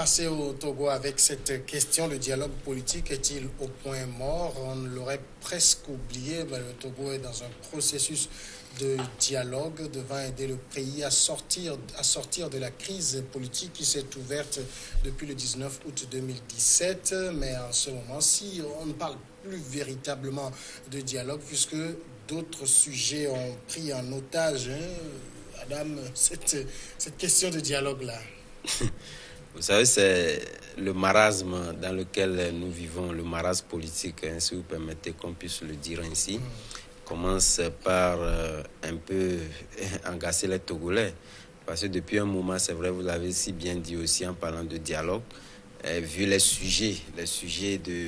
passer au Togo avec cette question. Le dialogue politique est-il au point mort? On l'aurait presque oublié, mais le Togo est dans un processus de dialogue devant aider le pays à sortir de la crise politique qui s'est ouverte depuis le 19 août 2017. Mais en ce moment-ci, on ne parle plus véritablement de dialogue puisque d'autres sujets ont pris en otage, Adam, cette question de dialogue-là. Vous savez, c'est le marasme dans lequel nous vivons, le marasme politique, si vous permettez qu'on puisse le dire ainsi, commence par un peu agacer les Togolais. Parce que depuis un moment, c'est vrai, vous l'avez si bien dit aussi en parlant de dialogue, vu les sujets de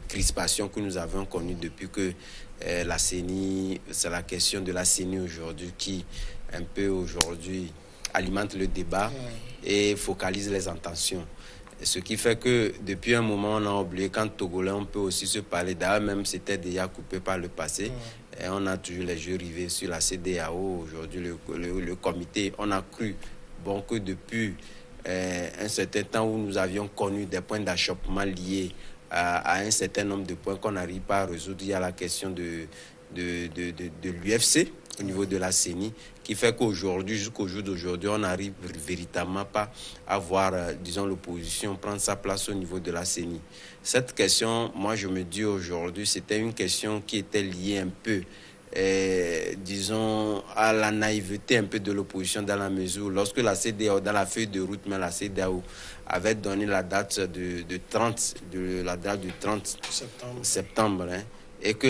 crispation que nous avons connus depuis que la CENI, c'est la question de la CENI aujourd'hui qui, un peu aujourd'hui, alimente le débat et focalise les intentions. Ce qui fait que depuis un moment, on a oublié qu'en Togolais, on peut aussi se parler. D'ailleurs, même c'était déjà coupé par le passé. Et on a toujours les jeux rivés sur la CEDEAO. Aujourd'hui, le comité, on a cru que depuis un certain temps où nous avions connu des points d'achoppement liés à un certain nombre de points qu'on n'arrive pas à résoudre. Il y a la question de l'UFC au niveau de la CENI, qui fait qu'aujourd'hui, jusqu'au jour d'aujourd'hui, on n'arrive véritablement pas à voir, disons, l'opposition prendre sa place au niveau de la CENI. Cette question, moi, je me dis aujourd'hui, c'était une question qui était liée un peu, disons, à la naïveté un peu de l'opposition dans la mesure où, lorsque la CEDEAO, dans la feuille de route, mais la CEDEAO avait donné la date du 30 septembre, et que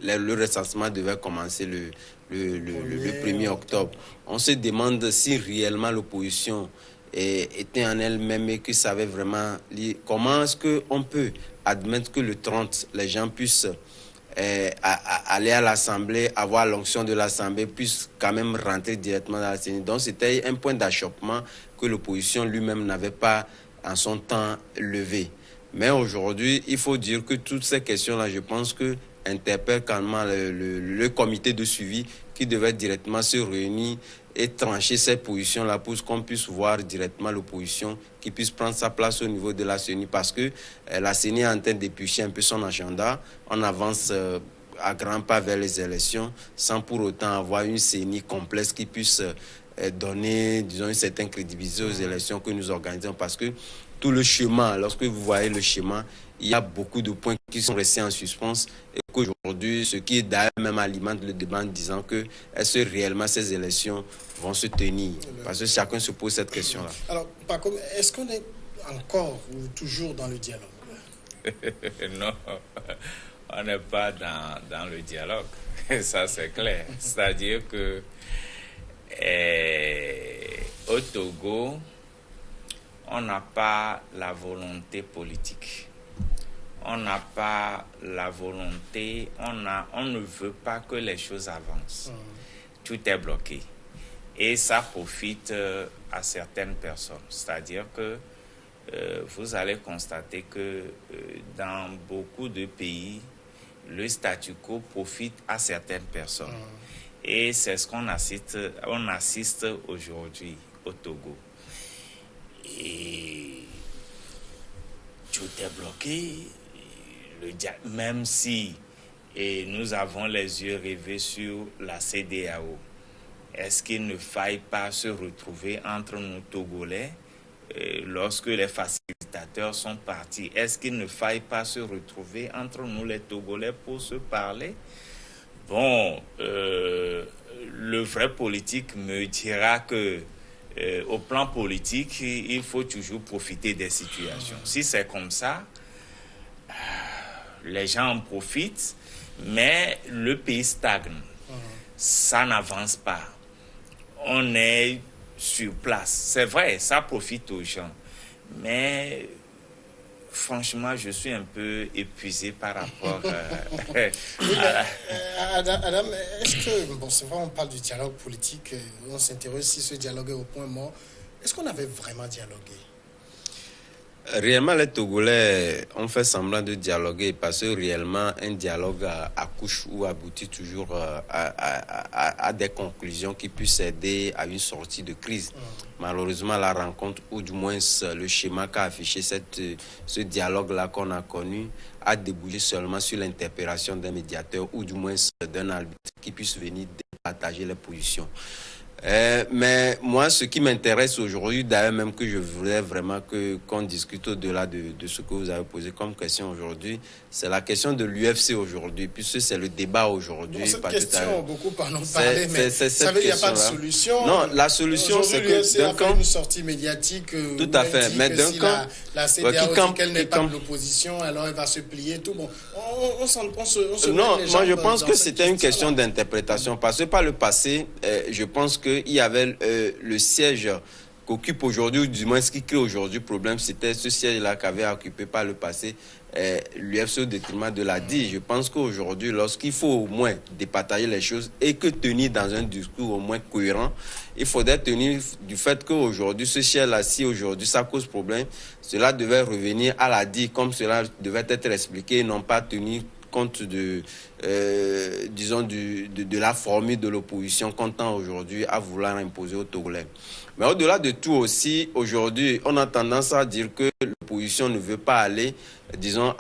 le recensement devait commencer le 1er octobre. On se demande si réellement l'opposition était en elle-même et que savait vraiment comment est-ce qu'on peut admettre que le 30, les gens puissent aller à l'Assemblée, avoir l'onction de l'Assemblée, puissent quand même rentrer directement dans la CENI. Donc c'était un point d'achoppement que l'opposition lui-même n'avait pas en son temps levé. Mais aujourd'hui, il faut dire que toutes ces questions-là, je pense que interpellent quand même le comité de suivi qui devait directement se réunir et trancher ces positions-là pour qu'on puisse voir directement l'opposition qui puisse prendre sa place au niveau de la CENI, parce que la CENI est en train d'éplucher un peu son agenda. On avance à grands pas vers les élections sans pour autant avoir une CENI complexe qui puisse donner, disons, une certaine crédibilité aux élections que nous organisons, parce que tout le chemin, lorsque vous voyez le schéma, il y a beaucoup de points qui sont restés en suspens et qu'aujourd'hui, ce qui d'ailleurs même alimente le débat en disant que est-ce que réellement ces élections vont se tenir? Parce que chacun se pose cette question-là. Alors, Paco, est-ce qu'on est encore ou toujours dans le dialogue? Non, on n'est pas dans le dialogue. Ça, c'est clair. C'est-à-dire que au Togo, on n'a pas la volonté politique. On n'a pas la volonté, on ne veut pas que les choses avancent. Tout est bloqué. Et ça profite à certaines personnes. C'est-à-dire que vous allez constater que dans beaucoup de pays, le statu quo profite à certaines personnes. Et c'est ce qu'on assiste aujourd'hui au Togo. Et tout est bloqué, même si nous avons les yeux rivés sur la CEDEAO. Est-ce qu'il ne faille pas se retrouver entre nous Togolais lorsque les facilitateurs sont partis? Est-ce qu'il ne faille pas se retrouver entre nous les Togolais pour se parler? Bon, le vrai politique me dira que au plan politique, il faut toujours profiter des situations. Si c'est comme ça, les gens en profitent, mais le pays stagne. Ça n'avance pas. On est sur place. C'est vrai, ça profite aux gens. Mais franchement, je suis un peu épuisé par rapport Adam, est-ce que, bon, c'est vrai, on parle du dialogue politique, on s'interroge si ce dialogue est au point mort. Est-ce qu'on avait vraiment dialogué? Réellement, les Togolais ont fait semblant de dialoguer parce que réellement, un dialogue accouche ou aboutit toujours à des conclusions qui puissent aider à une sortie de crise. Malheureusement, la rencontre, ou du moins le schéma qu'a affiché ce dialogue-là qu'on a connu, a déboulé seulement sur l'interpellation d'un médiateur ou du moins d'un arbitre qui puisse venir partager les positions. Mais moi, ce qui m'intéresse aujourd'hui, d'ailleurs même que je voudrais vraiment qu'on discute au-delà de ce que vous avez posé comme question aujourd'hui, c'est la question de l'UFC aujourd'hui, puisque c'est le débat aujourd'hui. Cette question, beaucoup en ont parlé, mais ça veut dire qu'il n'y a pas de solution. Non, la solution, c'est que l'UFC a fait une sortie médiatique. Tout à fait, mais d'un si camp, la CEDEAO dit qu'elle n'est pas de l'opposition, alors elle va se plier, tout. Bon, on se non, moi je pense que c'était une question d'interprétation, parce que par le passé, je pense qu'il y avait le siège qu'occupe aujourd'hui, ou du moins ce qui crée aujourd'hui problème, c'était ce siège-là qu'avait occupé par le passé l'UFC au détriment de la DI. Je pense qu'aujourd'hui, lorsqu'il faut au moins départager les choses et que tenir dans un discours au moins cohérent, il faudrait tenir du fait qu'aujourd'hui, ce siège-là, si aujourd'hui ça cause problème, cela devait revenir à la DI comme cela devait être expliqué, non pas tenir compte de, disons, de la formule de l'opposition qu'on tend aujourd'hui à vouloir imposer aux Togolais. Mais au-delà de tout aussi, aujourd'hui, on a tendance à dire que l'opposition ne veut pas aller, disons,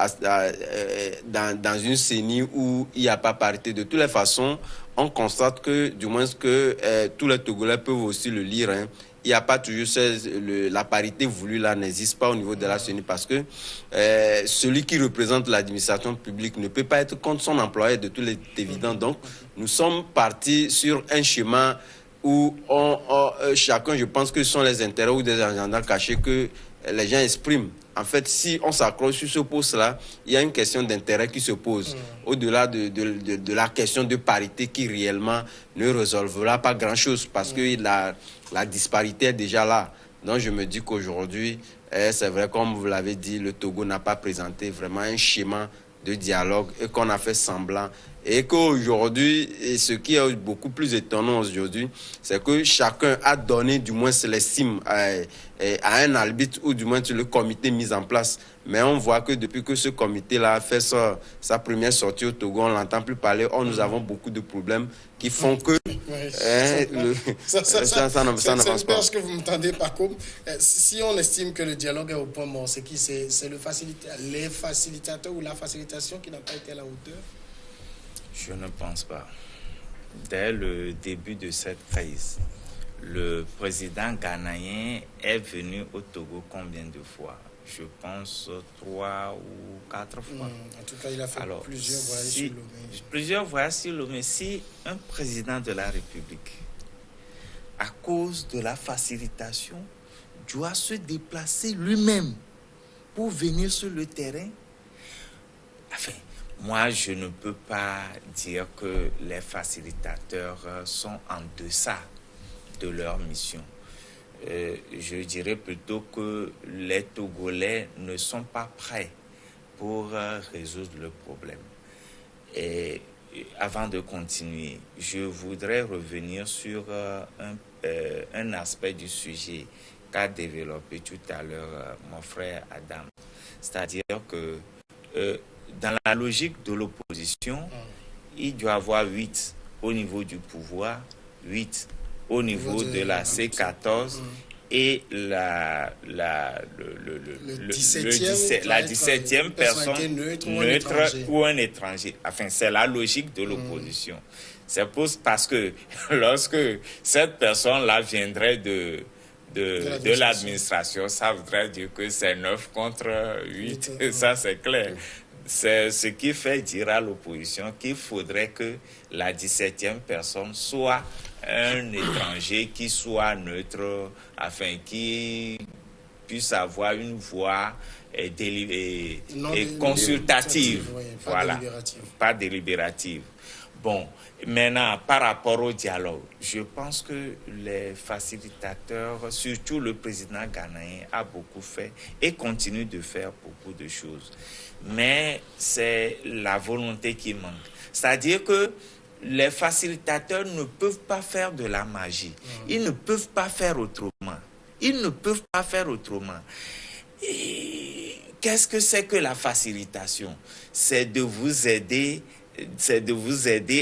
dans une CENI où il n'y a pas parité. De toutes les façons, on constate que, du moins, que tous les Togolais peuvent aussi le lire, hein. Il n'y a pas toujours la parité voulue là n'existe pas au niveau de la CENI parce que celui qui représente l'administration publique ne peut pas être contre son employé, de tout est évident. Donc, nous sommes partis sur un schéma où chacun, je pense que ce sont les intérêts ou des agendas cachés que les gens expriment. En fait, si on s'accroche sur ce poste-là, il y a une question d'intérêt qui se pose. Au-delà de la question de parité qui réellement ne résolvera pas grand-chose parce que la disparité est déjà là. Donc, je me dis qu'aujourd'hui, c'est vrai, comme vous l'avez dit, le Togo n'a pas présenté vraiment un schéma de dialogue et qu'on a fait semblant. Et qu'aujourd'hui, et ce qui est beaucoup plus étonnant aujourd'hui, c'est que chacun a donné du moins l'estime à un arbitre ou du moins le comité mis en place. Mais on voit que depuis que ce comité-là a fait sa première sortie au Togo, on ne l'entend plus parler. Oh, nous avons beaucoup de problèmes qui font que ça n'avance pas. Est-ce que vous m'entendez, Paco? Si on estime que le dialogue est au point mort, c'est qui? C'est les facilitateurs ou la facilitation qui n'a pas été à la hauteur? Je ne pense pas. Dès le début de cette crise, le président ghanéen est venu au Togo combien de fois? Je pense 3 ou 4 fois. En tout cas, il a fait plusieurs voyages sur Lomé. Plusieurs voyages sur Lomé. Si un président de la République, à cause de la facilitation, doit se déplacer lui-même pour venir sur le terrain, enfin, moi, je ne peux pas dire que les facilitateurs sont en deçà de leur mission. Je dirais plutôt que les Togolais ne sont pas prêts pour résoudre le problème. Et avant de continuer, je voudrais revenir sur un aspect du sujet qu'a développé tout à l'heure mon frère Adam. C'est-à-dire que dans la logique de l'opposition, il doit y avoir 8 au niveau du pouvoir, 8 au niveau de la C14 et la 17e personne neutre ou un étranger. Enfin, c'est la logique de l'opposition. C'est parce que lorsque cette personne-là viendrait de l'administration, ça voudrait dire que c'est 9 contre 8. Ça, c'est clair. C'est ce qui fait dire à l'opposition qu'il faudrait que la 17e personne soit un étranger qui soit neutre, afin qui puisse avoir une voix consultative, pas délibérative. Bon, maintenant, par rapport au dialogue, je pense que les facilitateurs, surtout le président ghanéen, a beaucoup fait et continue de faire beaucoup de choses. Mais c'est la volonté qui manque. C'est-à-dire que les facilitateurs ne peuvent pas faire de la magie. Ils ne peuvent pas faire autrement. Et qu'est-ce que c'est que la facilitation? C'est de vous aider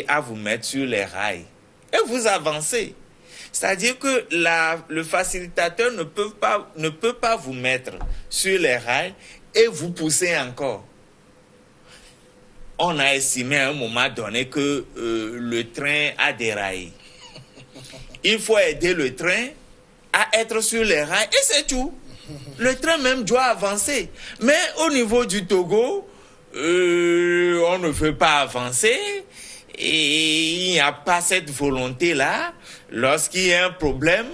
à vous mettre sur les rails et vous avancer. C'est-à-dire que le facilitateur ne peut pas vous mettre sur les rails et vous pousser encore. On a estimé à un moment donné que le train a déraillé. Il faut aider le train à être sur les rails et c'est tout. Le train même doit avancer. Mais au niveau du Togo, on ne veut pas avancer et il n'y a pas cette volonté-là. Lorsqu'il y a un problème,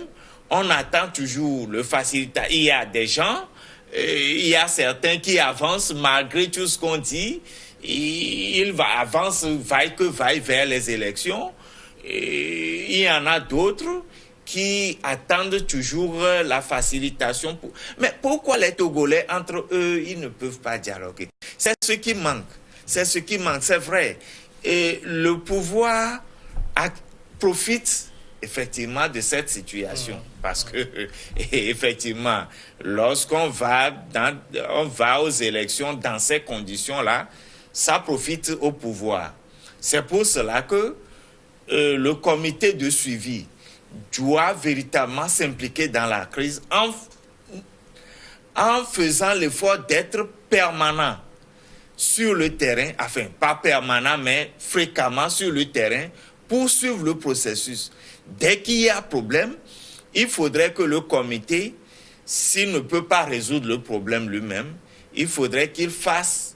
on attend toujours le facilitateur. Il y a des gens, il y a certains qui avancent malgré tout ce qu'on dit. Il avance vaille que vaille vers les élections. Et il y en a d'autres qui attendent toujours la facilitation. Mais pourquoi les Togolais, entre eux, ils ne peuvent pas dialoguer? C'est ce qui manque. C'est ce qui manque, c'est vrai. Et le pouvoir profite effectivement de cette situation. Parce que, effectivement, lorsqu'on va aux élections dans ces conditions-là, ça profite au pouvoir. C'est pour cela que le comité de suivi doit véritablement s'impliquer dans la crise en faisant l'effort d'être permanent sur le terrain, enfin pas permanent mais fréquemment sur le terrain pour suivre le processus. Dès qu'il y a problème, il faudrait que le comité, s'il ne peut pas résoudre le problème lui-même, il faudrait qu'il fasse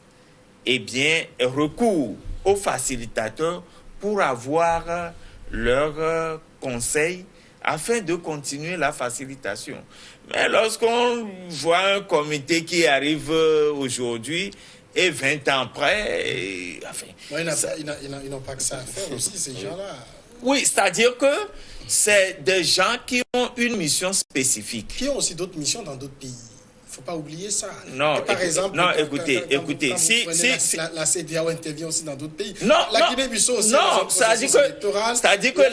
recours aux facilitateurs pour avoir leurs conseils afin de continuer la facilitation. Mais lorsqu'on voit un comité qui arrive aujourd'hui et 20 ans après, ils n'ont pas que ça à faire aussi, ces gens-là. Oui, c'est-à-dire que c'est des gens qui ont une mission spécifique. Qui ont aussi d'autres missions dans d'autres pays. Il ne faut pas oublier ça. Non, par exemple, écoutez, la CEDEAO intervient aussi dans d'autres pays. Non, la Guinée-Bissau aussi. Non, c'est-à-dire que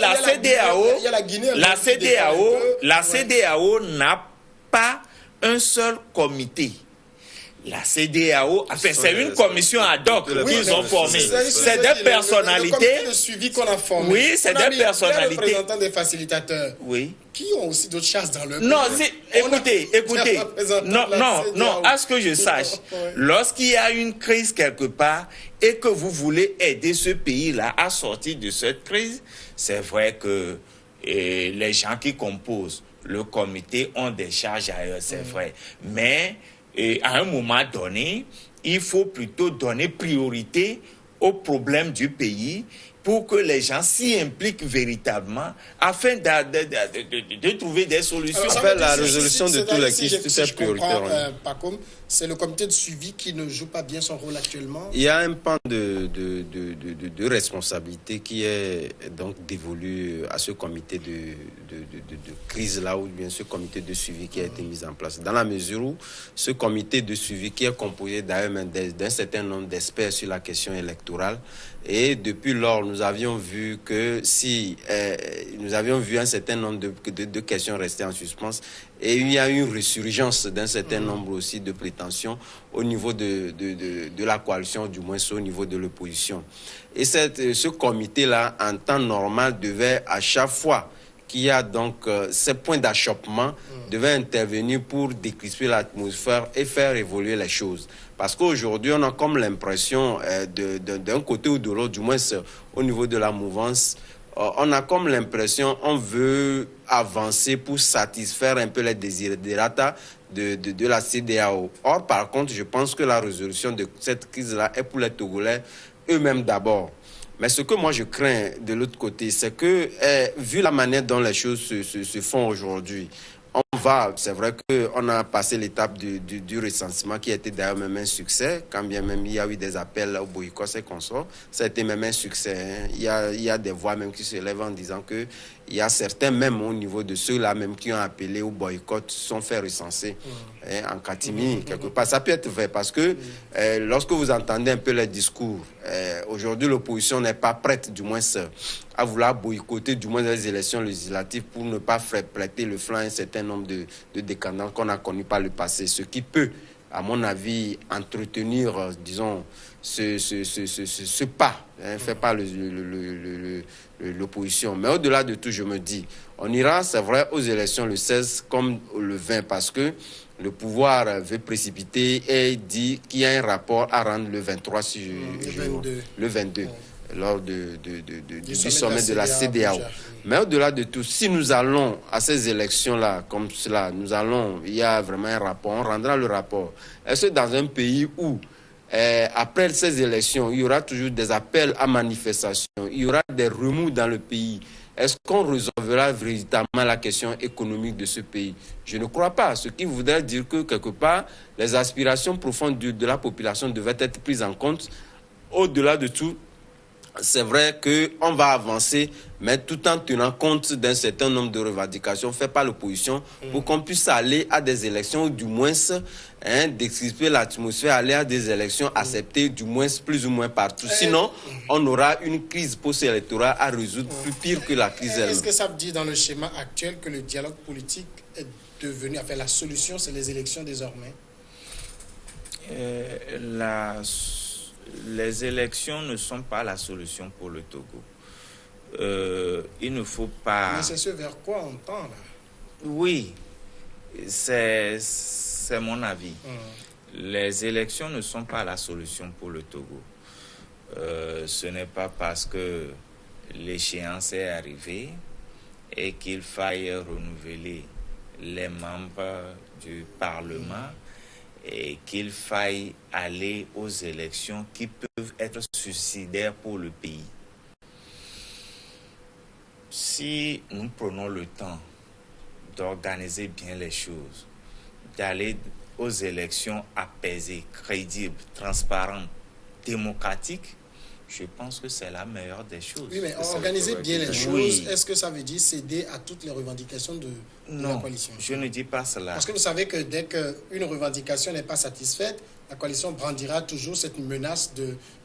la CEDEAO n'a pas un seul comité. La CEDEAO, enfin, c'est une commission ad hoc qu'ils ont formée. C'est des personnalités. Le comité de suivi qu'on a formé. Oui, c'est des personnalités. Les représentants des facilitateurs. Oui. Qui ont aussi d'autres chasses dans leur pays. Non, écoutez. Non, à ce que je sache, lorsqu'il y a une crise quelque part et que vous voulez aider ce pays-là à sortir de cette crise, c'est vrai que les gens qui composent le comité ont des charges ailleurs, c'est vrai. Mais à un moment donné, il faut plutôt donner priorité aux problèmes du pays pour que les gens s'y impliquent véritablement afin de trouver des solutions. Alors, la résolution de tous les crises, tout est prioritaire. C'est le comité de suivi qui ne joue pas bien son rôle actuellement. Il y a un pan de responsabilité qui est donc dévolu à ce comité de crise là, ou bien ce comité de suivi qui a été mis en place. Dans la mesure où ce comité de suivi qui est composé d'ailleurs d'un certain nombre d'experts sur la question électorale, et depuis lors, nous avions vu un certain nombre de questions restées en suspens, et il y a une résurgence d'un certain nombre aussi de prétentions au niveau de la coalition, du moins au niveau de l'opposition. Et ce comité-là, en temps normal, devait à chaque fois qu'il y a donc ces points d'achoppement, devait intervenir pour décrisper l'atmosphère et faire évoluer les choses. Parce qu'aujourd'hui, on a comme l'impression, d'un côté ou de l'autre, du moins au niveau de la mouvance, on a comme l'impression on veut avancer pour satisfaire un peu les desiderata de la CEDEAO. Or, par contre, je pense que la résolution de cette crise-là est pour les Togolais eux-mêmes d'abord. Mais ce que moi je crains de l'autre côté, c'est que, vu la manière dont les choses se font aujourd'hui, c'est vrai qu'on a passé l'étape du recensement qui a été d'ailleurs même un succès, quand bien même il y a eu des appels au boycott et consorts, ça a été même un succès. Hein. Il y a des voix même qui se lèvent en disant que il y a certains même au niveau de ceux-là même qui ont appelé au boycott sont fait recenser en catimini quelque part. Ça peut être vrai parce que lorsque vous entendez un peu les discours, aujourd'hui l'opposition n'est pas prête du moins à vouloir boycotter du moins les élections législatives pour ne pas faire prêter le flanc à un certain nombre de décadents qu'on a connus par le passé, ce qui peut à mon avis, entretenir, disons, ce pas, hein, fait pas l'opposition. Mais au-delà de tout, je me dis, on ira, c'est vrai, aux élections le 16 comme le 20, parce que le pouvoir veut précipiter et dit qu'il y a un rapport à rendre le 23, le 22. Lors du sommet de la CEDEAO. Mais au-delà de tout, si nous allons à ces élections-là, comme cela, il y a vraiment un rapport, on rendra le rapport. Est-ce que dans un pays où, après ces élections, il y aura toujours des appels à manifestation, il y aura des remous dans le pays, est-ce qu'on résolvera véritablement la question économique de ce pays? Je ne crois pas. Ce qui voudrait dire que, quelque part, les aspirations profondes de la population devaient être prises en compte. Au-delà de tout, c'est vrai qu'on va avancer, mais tout en tenant compte d'un certain nombre de revendications faites par l'opposition pour qu'on puisse aller à des élections, ou du moins d'exciter l'atmosphère, aller à des élections acceptées, du moins plus ou moins partout. Sinon, on aura une crise post-électorale à résoudre plus pire que la crise elle-même. Est-ce que ça veut dire dans le schéma actuel que le dialogue politique est devenu, enfin la solution, c'est les élections désormais? Les élections ne sont pas la solution pour le Togo. Il ne faut pas... Mais c'est ce vers quoi on tend, là? Oui, c'est mon avis. Les élections ne sont pas la solution pour le Togo. Ce n'est pas parce que l'échéance est arrivée et qu'il faille renouveler les membres du Parlement et qu'il faille aller aux élections qui peuvent être suicidaires pour le pays. Si nous prenons le temps d'organiser bien les choses, d'aller aux élections apaisées, crédibles, transparentes, démocratiques, je pense que c'est la meilleure des choses. Oui, mais organiser bien les choses, est-ce que ça veut dire céder à toutes les revendications de la coalition? Non, je ne dis pas cela. Parce que vous savez que dès qu'une revendication n'est pas satisfaite, la coalition brandira toujours cette menace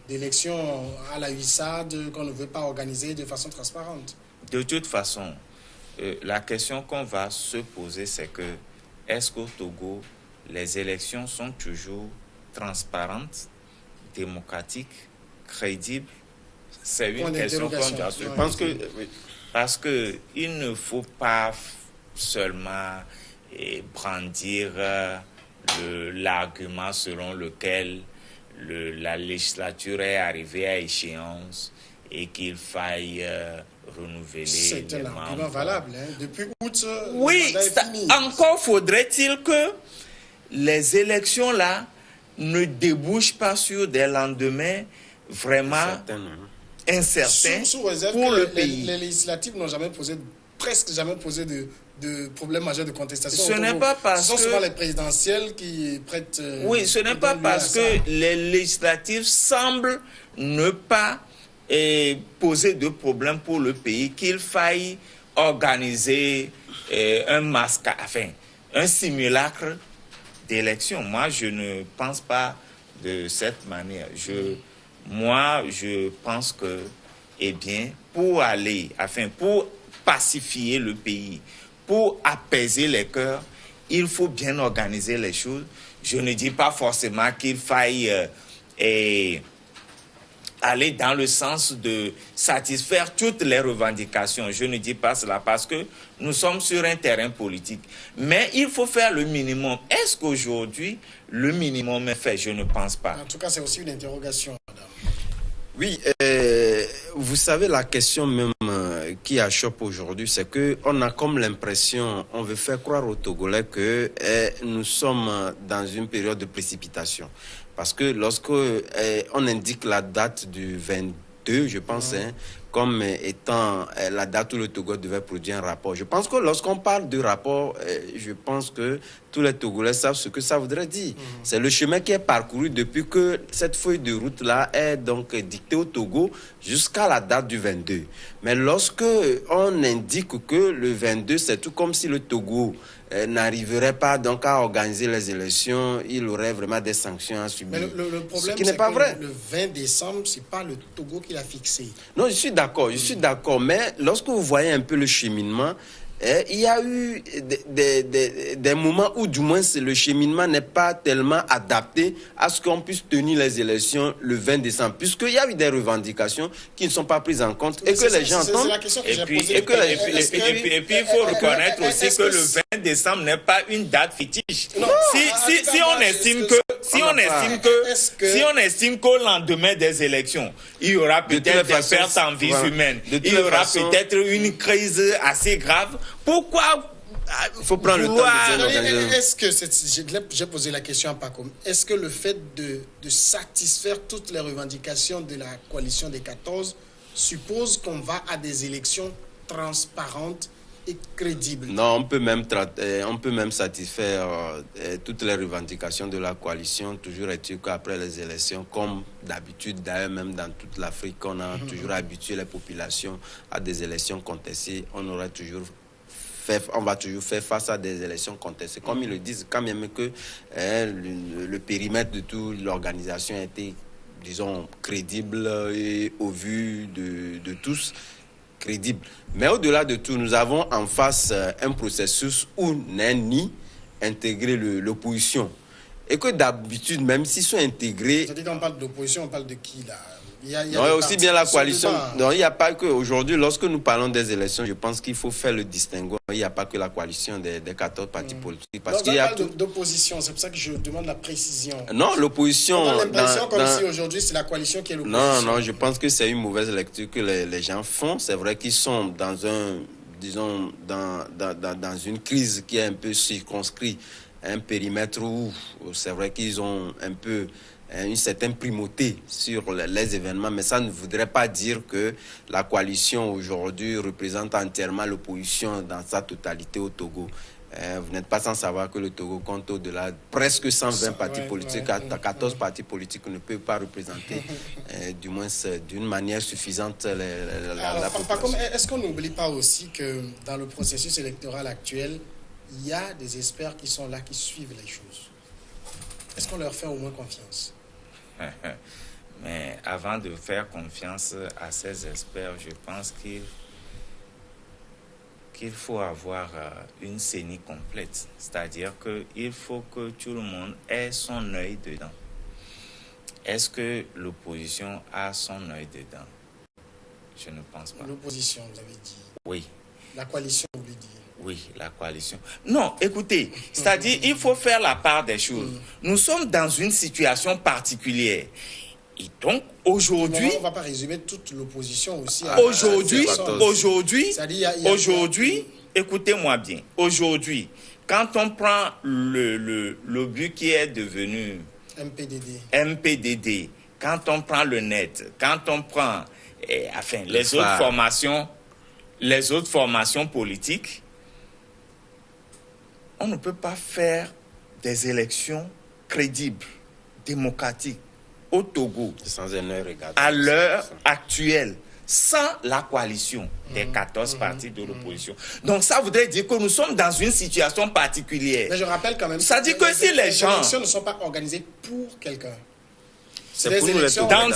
d'élection à la huissade qu'on ne veut pas organiser de façon transparente. De toute façon, la question qu'on va se poser, c'est que est-ce qu'au Togo, les élections sont toujours transparentes, démocratiques, crédible? C'est une question qu'on doit se poser. Parce que il ne faut pas seulement brandir l'argument selon lequel la législature est arrivée à échéance et qu'il faille renouveler c'est un argument valable. Hein. Depuis août, oui, encore faudrait-il que les élections là ne débouchent pas sur des lendemains vraiment incertain pour le pays. Les législatives n'ont presque jamais posé de problème majeur de contestation. Ce n'est pas parce que... Ce sont souvent les présidentielles qui prêtent... oui, ce n'est pas parce que les législatives semblent ne pas poser de problème pour le pays qu'il faille organiser un simulacre d'élection. Moi, je ne pense pas de cette manière. Moi, je pense que, pour pacifier le pays, pour apaiser les cœurs, il faut bien organiser les choses. Je ne dis pas forcément qu'il faille aller dans le sens de satisfaire toutes les revendications. Je ne dis pas cela parce que nous sommes sur un terrain politique. Mais il faut faire le minimum. Est-ce qu'aujourd'hui, le minimum est fait? Je ne pense pas. En tout cas, c'est aussi une interrogation, madame. Oui, vous savez, la question même qui achoppe aujourd'hui, c'est qu'on a comme l'impression, on veut faire croire aux Togolais que nous sommes dans une période de précipitation. Parce que lorsque on indique la date du 22, je pense, comme étant la date où le Togo devait produire un rapport. Je pense que lorsqu'on parle de rapport, je pense que tous les Togolais savent ce que ça voudrait dire. C'est le chemin qui est parcouru depuis que cette feuille de route-là est donc dictée au Togo jusqu'à la date du 22. Mais lorsque on indique que le 22, c'est tout comme si le Togo n'arriverait pas donc à organiser les élections, il aurait vraiment des sanctions à subir. Mais le problème, ce qui n'est pas vrai. Le 20 décembre, c'est pas le Togo qui l'a fixé. Non, je suis d'accord, mais lorsque vous voyez un peu le cheminement, il y a eu des moments où du moins le cheminement n'est pas tellement adapté à ce qu'on puisse tenir les élections le 20 décembre, puisqu'il y a eu des revendications qui ne sont pas prises en compte et que les gens entendent. Et puis il faut reconnaître aussi que le 20 décembre n'est pas une date fétiche. Si on estime qu'au lendemain des élections, il y aura peut-être des pertes en vies humaines, il y aura peut-être une crise assez grave, pourquoi il faut prendre le temps de Est-ce que, j'ai posé la question à Paco, est-ce que le fait de satisfaire toutes les revendications de la coalition des 14 suppose qu'on va à des élections transparentes et crédibles? Non, on peut même satisfaire toutes les revendications de la coalition. Toujours est-il qu'après les élections, comme d'habitude, d'ailleurs même dans toute l'Afrique, on a toujours habitué les populations à des élections contestées. On va toujours faire face à des élections contestées. Comme ils le disent, quand même que le périmètre de toute l'organisation a été, disons, crédible et au vu de tous, crédible. Mais au-delà de tout, nous avons en face un processus où n'est ni intégré l'opposition. Et que d'habitude, même s'ils sont intégrés... C'est-à-dire qu'on parle d'opposition, on parle de qui là? Non, aussi bien la coalition. Non, il n'y a pas que aujourd'hui, lorsque nous parlons des élections, je pense qu'il faut faire le distinguo. Il n'y a pas que la coalition des 14 partis politiques. Parce qu'il y a d'opposition, c'est pour ça que je demande la précision. Non, l'opposition. On a l'impression comme si aujourd'hui c'est la coalition qui est l'opposition. Non, je pense que c'est une mauvaise lecture que les gens font. C'est vrai qu'ils sont dans dans une crise qui est un peu circonscrite, un périmètre où c'est vrai qu'ils ont un peu une certaine primauté sur les événements, mais ça ne voudrait pas dire que la coalition aujourd'hui représente entièrement l'opposition dans sa totalité au Togo. Vous n'êtes pas sans savoir que le Togo compte au-delà de presque 120 partis politiques. 14 partis politiques ne peuvent pas représenter, du moins d'une manière suffisante, la population. Est-ce qu'on n'oublie pas aussi que dans le processus électoral actuel, il y a des experts qui sont là, qui suivent les choses? Est-ce qu'on leur fait au moins confiance? Mais avant de faire confiance à ces experts, je pense qu'il faut avoir une CENI complète. C'est-à-dire qu'il faut que tout le monde ait son œil dedans. Est-ce que l'opposition a son œil dedans? Je ne pense pas. L'opposition, vous avez dit. Oui. La coalition, vous voulez dire. Oui, la coalition. Non, écoutez, c'est-à-dire il faut faire la part des choses. Nous sommes dans une situation particulière. Et donc, aujourd'hui... On ne va pas résumer toute l'opposition aussi. Aujourd'hui, écoutez-moi bien. Aujourd'hui, quand on prend le but qui est devenu... MPDD, quand on prend le net, quand on prend les autres formations politiques, on ne peut pas faire des élections crédibles, démocratiques au Togo à l'heure actuelle sans la coalition des 14 partis de l'opposition. Donc ça voudrait dire que nous sommes dans une situation particulière. Mais je rappelle quand même ça dit que si les gens... élections ne sont pas organisées pour quelqu'un. C'est pour dans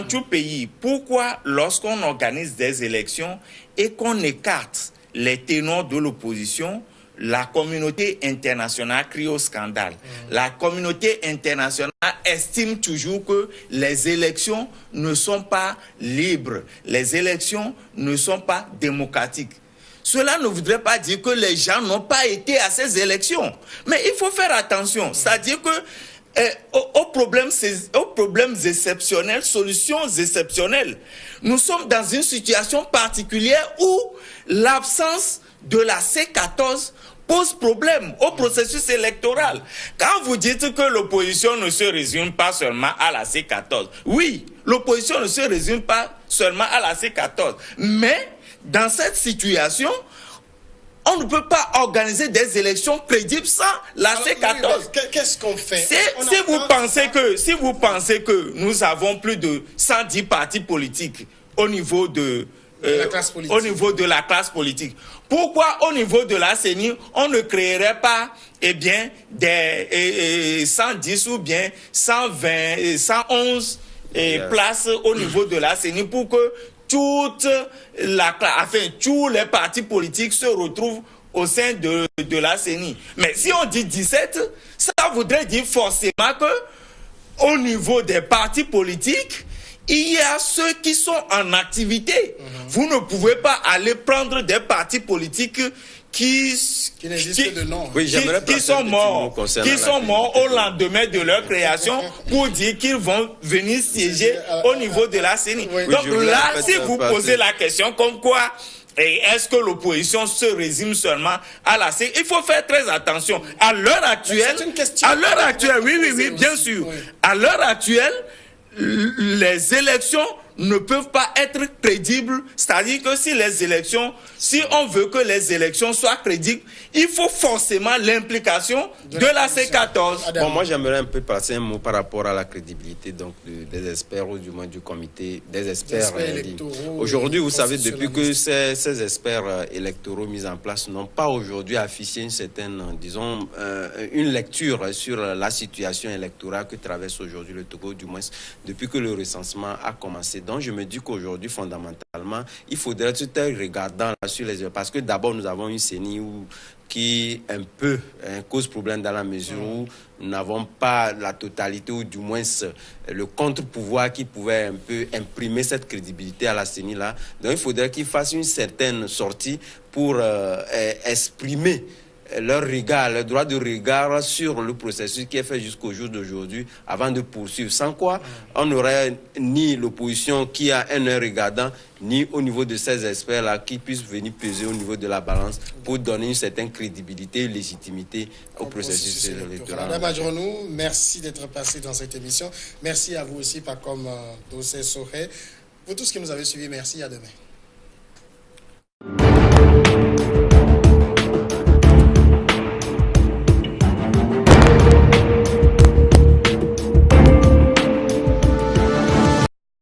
tout pays. Pourquoi lorsqu'on organise des élections et qu'on écarte les ténors de l'opposition, la communauté internationale crie au scandale. La communauté internationale estime toujours que les élections ne sont pas libres, les élections ne sont pas démocratiques. Cela ne voudrait pas dire que les gens n'ont pas été à ces élections. Mais il faut faire attention. C'est-à-dire que aux problèmes exceptionnels, solutions exceptionnelles. Nous sommes dans une situation particulière où l'absence de la C14 pose problème au processus électoral. Quand vous dites que l'opposition ne se résume pas seulement à la C14, oui, l'opposition ne se résume pas seulement à la C14, mais dans cette situation, on ne peut pas organiser des élections crédibles sans la C14. Qu'est-ce qu'on fait? Si vous pensez que nous avons plus de 110 partis politiques au niveau de la classe politique, pourquoi au niveau de la CENI, on ne créerait pas des 110 ou bien 120, 111 places au niveau de la CENI pour que tous les partis politiques se retrouvent au sein de la CENI. Mais si on dit 17, ça voudrait dire forcément que au niveau des partis politiques, il y a ceux qui sont en activité. Vous ne pouvez pas aller prendre des partis politiques qui sont morts au lendemain de leur création pour dire qu'ils vont venir siéger au niveau de la CENI. Donc là, si vous posez la question comme quoi est-ce que l'opposition se résume seulement à la CENI, il faut faire très attention. À l'heure actuelle, oui, bien sûr. À l'heure actuelle, les élections ne peuvent pas être crédibles. C'est-à-dire que si on veut que les élections soient crédibles, il faut forcément l'implication de la C14. Bon, moi, j'aimerais un peu passer un mot par rapport à la crédibilité donc, des experts, ou du moins du comité des experts. Aujourd'hui, vous savez, depuis que ces experts électoraux mis en place n'ont pas aujourd'hui affiché une certaine, disons, une lecture sur la situation électorale que traverse aujourd'hui le Togo, du moins depuis que le recensement a commencé. Donc, je me dis qu'aujourd'hui, fondamentalement, il faudrait tout être regardant là sur les... Parce que d'abord, nous avons une CENI qui un peu cause problème dans la mesure où nous n'avons pas la totalité ou du moins le contre-pouvoir qui pouvait un peu imprimer cette crédibilité à la CENI là. Donc, il faudrait qu'ils fassent une certaine sortie pour exprimer leur regard, leur droit de regard sur le processus qui est fait jusqu'au jour d'aujourd'hui avant de poursuivre. Sans quoi, on n'aurait ni l'opposition qui a un œil regardant, ni au niveau de ces experts-là qui puissent venir peser au niveau de la balance pour donner une certaine crédibilité et légitimité au processus électoral. Madame Adjournou, merci d'être passé dans cette émission. Merci à vous aussi, Pacom Dossé Sohé. Pour tous qui nous avez suivis, merci, à demain.